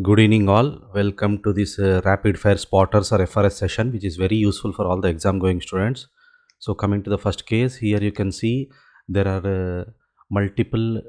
Good evening, all. Welcome to this rapid fire spotters or FRS session, which is very useful for all the exam going students. So, coming to the first case, here you can see there are multiple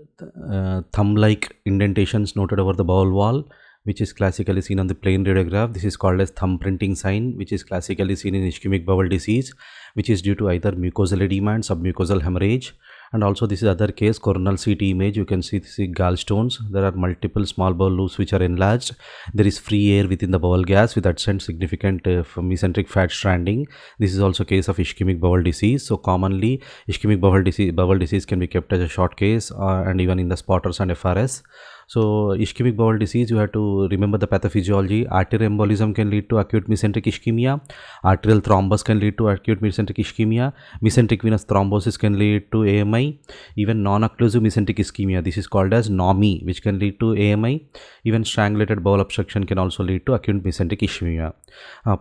thumb like indentations noted over the bowel wall, which is classically seen on the plain radiograph. This is called as thumb printing sign, which is classically seen in ischemic bowel disease, which is due to either mucosal edema and submucosal hemorrhage. And also this is other case, coronal CT image. You can see gallstones. There are multiple small bowel loops which are enlarged. There is free air within the bowel gas with adjacent significant mesenteric fat stranding. This is also case of ischemic bowel disease. So commonly ischemic bowel disease can be kept as a short case and even in the spotters and FRS. So ischemic bowel disease, you have to remember the pathophysiology. Arterial embolism can lead to acute mesenteric ischemia. Arterial thrombus can lead to acute mesenteric ischemia. Mesenteric venous thrombosis can lead to AMI. Even non-occlusive mesenteric ischemia, this is called as NOMI, which can lead to AMI. Even strangulated bowel obstruction can also lead to acute mesenteric ischemia.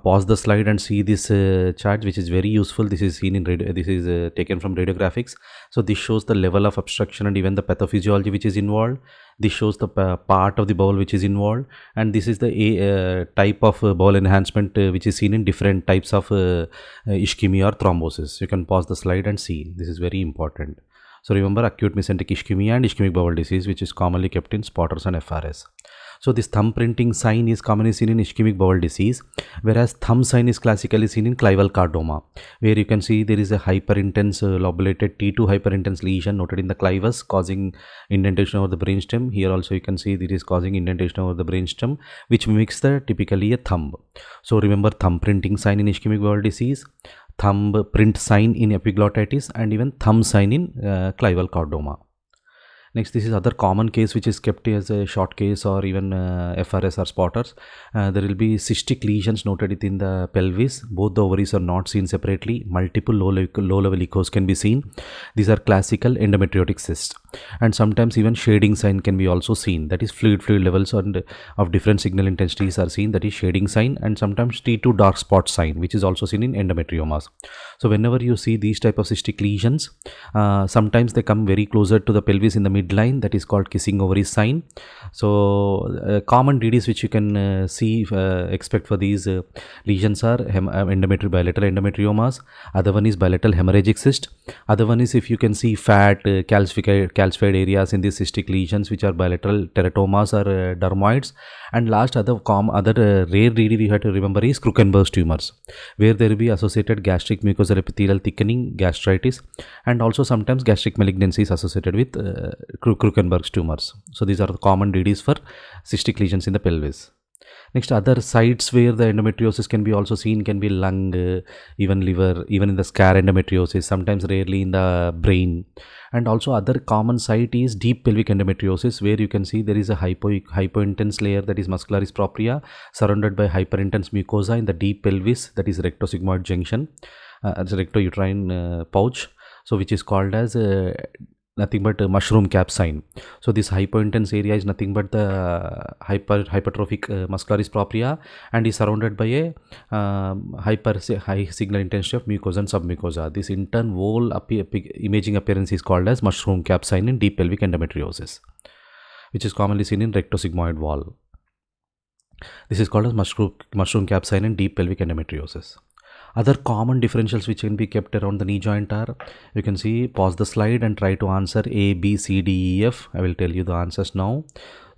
Pause the slide and see this chart, which is very useful. This is seen in taken from radiographics. So this shows the level of obstruction and even the pathophysiology which is involved. This shows the part of the bowel which is involved, and this is the type of bowel enhancement which is seen in different types of ischemia or thrombosis. You can pause the slide and see. This is very important. So remember acute mesenteric ischemia and ischemic bowel disease, which is commonly kept in spotters and FRS. So this thumb printing sign is commonly seen in ischemic bowel disease, whereas thumb sign is classically seen in clival chordoma, where you can see there is a hyperintense lobulated T2 hyperintense lesion noted in the clivus causing indentation over the brainstem. Here also you can see it is causing indentation over the brainstem, which mimics the typically a thumb. So remember thumb printing sign in ischemic bowel disease, thumb print sign in epiglottitis, and even thumb sign in clival chordoma. Next, this is other common case which is kept as a short case or even FRS or spotters. There will be cystic lesions noted within the pelvis. Both the ovaries are not seen separately. Multiple low-level echoes can be seen. These are classical endometriotic cysts. And sometimes even shading sign can be also seen. That is fluid levels of different signal intensities are seen. That is shading sign, and sometimes T2 dark spot sign, which is also seen in endometriomas. So whenever you see these type of cystic lesions, sometimes they come very closer to the pelvis in the midline. That is called kissing ovaries sign. So common DDs which you can expect for these lesions are bilateral endometriomas. Other one is bilateral hemorrhagic cyst. Other one is, if you can see fat calcified areas in these cystic lesions, which are bilateral teratomas or dermoids. And last other rare DD we have to remember is Krukenberg's tumors, where there will be associated gastric mucosal epithelial thickening, gastritis, and also sometimes gastric malignancies associated with Krukenberg's tumors. So these are the common DDs for cystic lesions in the pelvis. Next, other sites where the endometriosis can be also seen can be lung, even liver, even in the scar endometriosis, sometimes rarely in the brain. And also other common site is deep pelvic endometriosis, where you can see there is a hypointense layer, that is muscularis propria, surrounded by hyperintense mucosa in the deep pelvis, that is rectosigmoid junction, as a rectouterine pouch, so which is called as nothing but a mushroom cap sign. So this hypointense area is nothing but the hypertrophic muscularis propria, and is surrounded by a high signal intensity of mucosa and submucosa. This in turn whole imaging appearance is called as mushroom cap sign in deep pelvic endometriosis, which is commonly seen in rectosigmoid wall. This is called as mushroom cap sign in deep pelvic endometriosis. Other common differentials which can be kept around the knee joint are, you can see, pause the slide and try to answer A, B, C, D, E, F. I will tell you the answers now.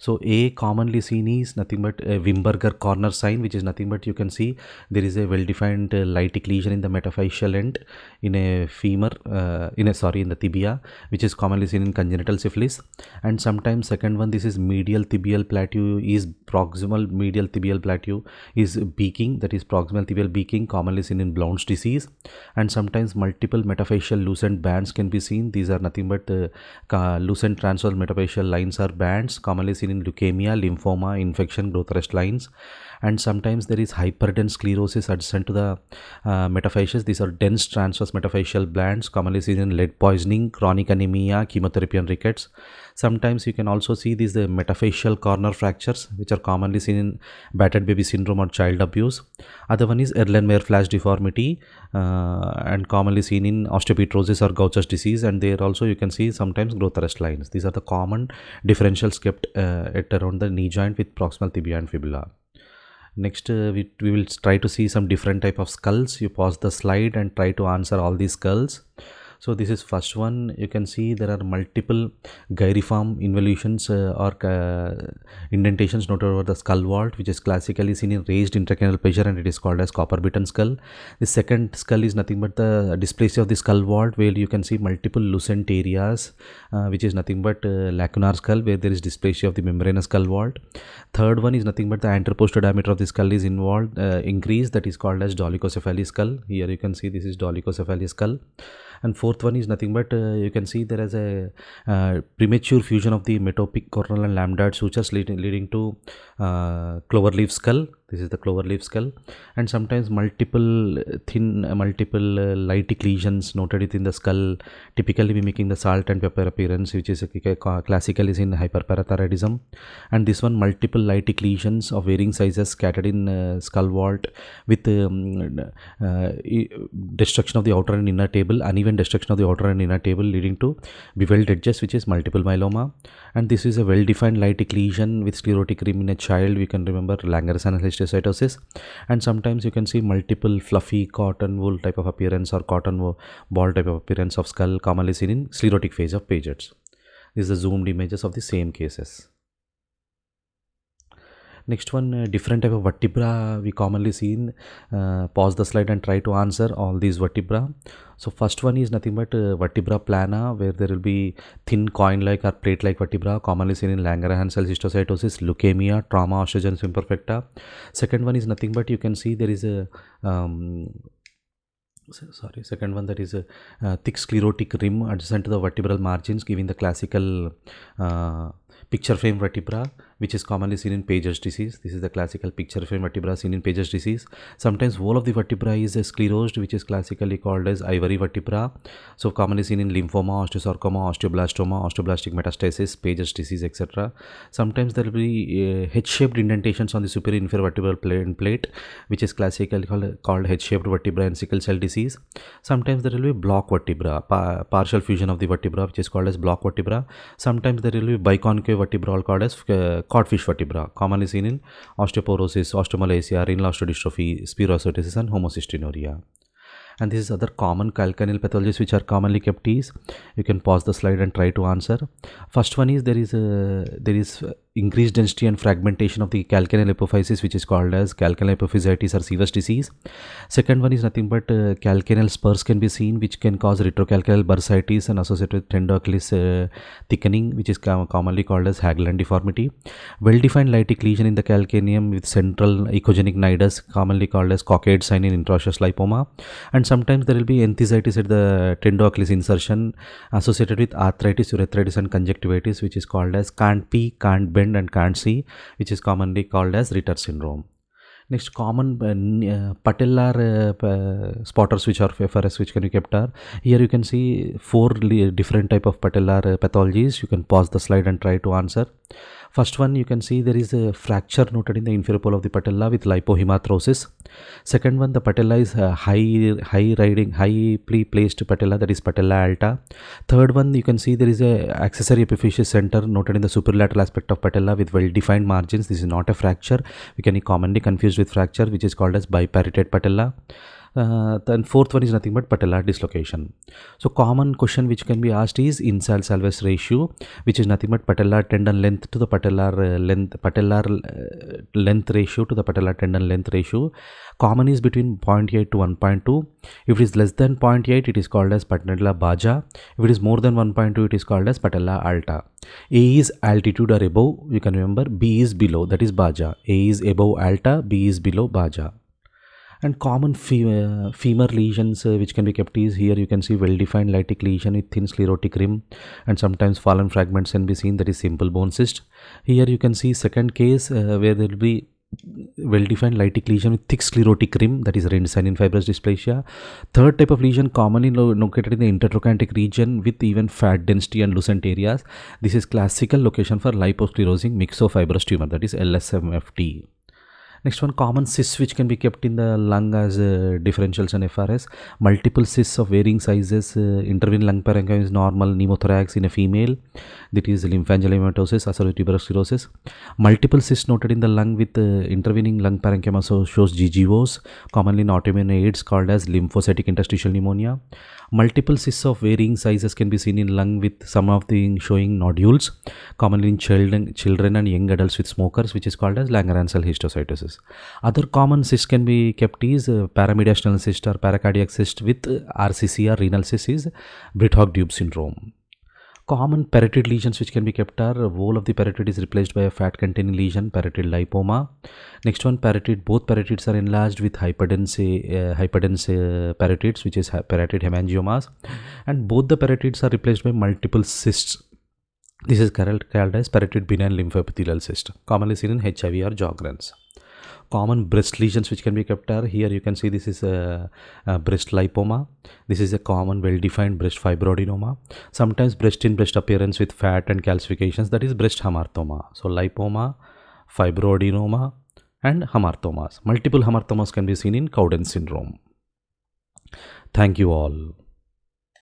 So A commonly seen is nothing but a Wimberger corner sign, which is nothing but, you can see there is a well-defined lytic lesion in the metaphyseal end in a femur, in the tibia, which is commonly seen in congenital syphilis. And sometimes second one, this is medial tibial plateau is proximal medial tibial plateau is beaking, that is proximal tibial beaking, commonly seen in Blount's disease. And sometimes multiple metaphyseal lucent bands can be seen. These are nothing but lucent transverse metaphyseal lines or bands, commonly seen in leukemia, lymphoma, infection, growth arrest lines. and sometimes there is hyperdense sclerosis adjacent to the metaphyseals. These are dense transverse metaphyseal glands commonly seen in lead poisoning, chronic anemia, chemotherapy and rickets. Sometimes you can also see these metaphyseal corner fractures, which are commonly seen in battered baby syndrome or child abuse. Other one is Erlenmeyer flash deformity, and commonly seen in osteopetrosis or Gaucher's disease, and there also you can see sometimes growth arrest lines. These are the common differentials kept at around the knee joint with proximal tibia and fibula. Next, we will try to see some different type of skulls. You pause the slide and try to answer all these skulls. So this is first one. You can see there are multiple gyriform involutions or indentations noted over the skull vault, which is classically seen in raised intracranial pressure, and it is called as copper bitten skull. The second skull is nothing but the dysplasia of the skull vault, where you can see multiple lucent areas, which is nothing but lacunar skull, where there is dysplasia of the membranous skull vault. Third one is nothing but the anteroposterior diameter of the skull is involved increased, that is called as dolichocephaly skull. Here you can see this is dolichocephaly skull. And fourth one is nothing but you can see there is a premature fusion of the metopic coronal and lambdoid sutures leading to cloverleaf skull. This is the cloverleaf skull. And sometimes multiple lytic lesions noted within the skull, typically mimicking the salt and pepper appearance, which is classically seen in hyperparathyroidism. And this one, multiple lytic lesions of varying sizes scattered in skull vault with destruction of the outer and inner table, uneven destruction of the outer and inner table leading to beveled edges, which is multiple myeloma. And this is a well-defined lytic lesion with sclerotic rim in a child. We can remember Langerhans histiocytosis. And sometimes you can see multiple fluffy cotton wool type of appearance or cotton ball type of appearance of skull, commonly seen in sclerotic phase of Paget's. These are the zoomed images of the same cases. Next one, different type of vertebra we commonly see in, pause the slide and try to answer all these vertebra. So first one is nothing but vertebra plana, where there will be thin coin-like or plate-like vertebra, commonly seen in Langerhans histiocytosis, leukemia, trauma, osteogenesis imperfecta. Second one is nothing but you can see there is a second one, that is a thick sclerotic rim adjacent to the vertebral margins, giving the classical picture frame vertebra, which is commonly seen in Paget's disease. This is the classical picture frame vertebra seen in Paget's disease. Sometimes whole of the vertebra is sclerosed, which is classically called as ivory vertebra. So commonly seen in lymphoma, osteosarcoma, osteoblastoma, osteoblastic metastasis, Paget's disease, etc. Sometimes there will be H-shaped indentations on the superior inferior vertebral plate, which is classically called H-shaped vertebra in sickle cell disease. Sometimes there will be block vertebra, partial fusion of the vertebra, which is called as block vertebra. Sometimes there will be biconcave vertebra called as codfish vertebra, commonly seen in osteoporosis, osteomalacia, renal osteodystrophy, spirocytosis and homocystinuria. And this is other common calcaneal pathologies which are commonly kept is, you can pause the slide and try to answer. First one is there is increased density and fragmentation of the calcaneal epiphysis, which is called as calcaneal epiphysitis or Siever's disease. Second one is nothing but calcaneal spurs can be seen, which can cause retrocalcaneal bursitis and associated with tendo-Achilles thickening, which is commonly called as Hagelin deformity. Well-defined lytic lesion in the calcaneum with central echogenic nidus, commonly called as cockade sign in intraosseous lipoma. And sometimes there will be enthesitis at the tendo-Achilles insertion associated with arthritis, urethritis and conjunctivitis, which is called as can't pee, can't bend and can't see, which is commonly called as Ritter syndrome. Next, common patellar spotters which are FRS which can be kept are, here you can see 4 different type of patellar pathologies. You can pause the slide and try to answer. First one, you can see there is a fracture noted in the inferior pole of the patella with lipohematrosis. Second one, the patella is highly placed patella, that is patella alta. Third one, you can see there is a accessory epiphyseal center noted in the superlateral aspect of patella with well-defined margins. This is not a fracture. We can be commonly confused with fracture, which is called as biparietate patella. Then fourth one is nothing but patellar dislocation. So common question which can be asked is Insall-Salvage ratio, which is nothing but patellar tendon length to the patellar length ratio to the patellar tendon length ratio. Common is between 0.8 to 1.2. If it is less than 0.8, it is called as patella baja. If it is more than 1.2, it is called as patella alta. A is altitude or above, you can remember. B is below, that is baja. A is above alta, B is below baja. And common femur lesions which can be kept is, here you can see well-defined lytic lesion with thin sclerotic rim, and sometimes fallen fragments can be seen, that is simple bone cyst. Here you can see second case where there will be well-defined lytic lesion with thick sclerotic rim, that is Rendesanin fibrous dysplasia. Third type of lesion commonly located in the intertrochanteric region with even fat density and lucent areas. This is classical location for liposclerosing myxofibrous tumor, that is LSMFT. Next one, common cysts which can be kept in the lung as differentials and FRS. Multiple cysts of varying sizes. Intervening lung parenchyma is normal pneumothorax in a female. That is lymphangiomatosis associated with tuberous sclerosis. Multiple cysts noted in the lung with intervening lung parenchyma shows GGOs, commonly in autoimmune AIDS called as lymphocytic interstitial pneumonia. Multiple cysts of varying sizes can be seen in lung with some of the showing nodules, commonly in children and young adults with smokers, which is called as Langerhans cell histiocytosis. Other common cysts can be kept is paramediastinal cyst or paracardiac cyst with RCC or renal cyst is Brit-Hogg-Dube syndrome. Common parotid lesions which can be kept are whole of the parotid is replaced by a fat containing lesion, parotid lipoma. Next one, parotid, both parotids are enlarged with hyperdense parotids, which is parotid hemangiomas, and both the parotids are replaced by multiple cysts. This is called as parotid benign lymphoepithelial cyst, commonly seen in HIV or Sjogren's. Common breast lesions which can be kept are here. You can see this is a breast lipoma. This is a common well-defined breast fibroadenoma. Sometimes breast-in-breast appearance with fat and calcifications, that is breast hamartoma. So lipoma, fibroadenoma, and hamartomas. Multiple hamartomas can be seen in Cowden syndrome. Thank you all.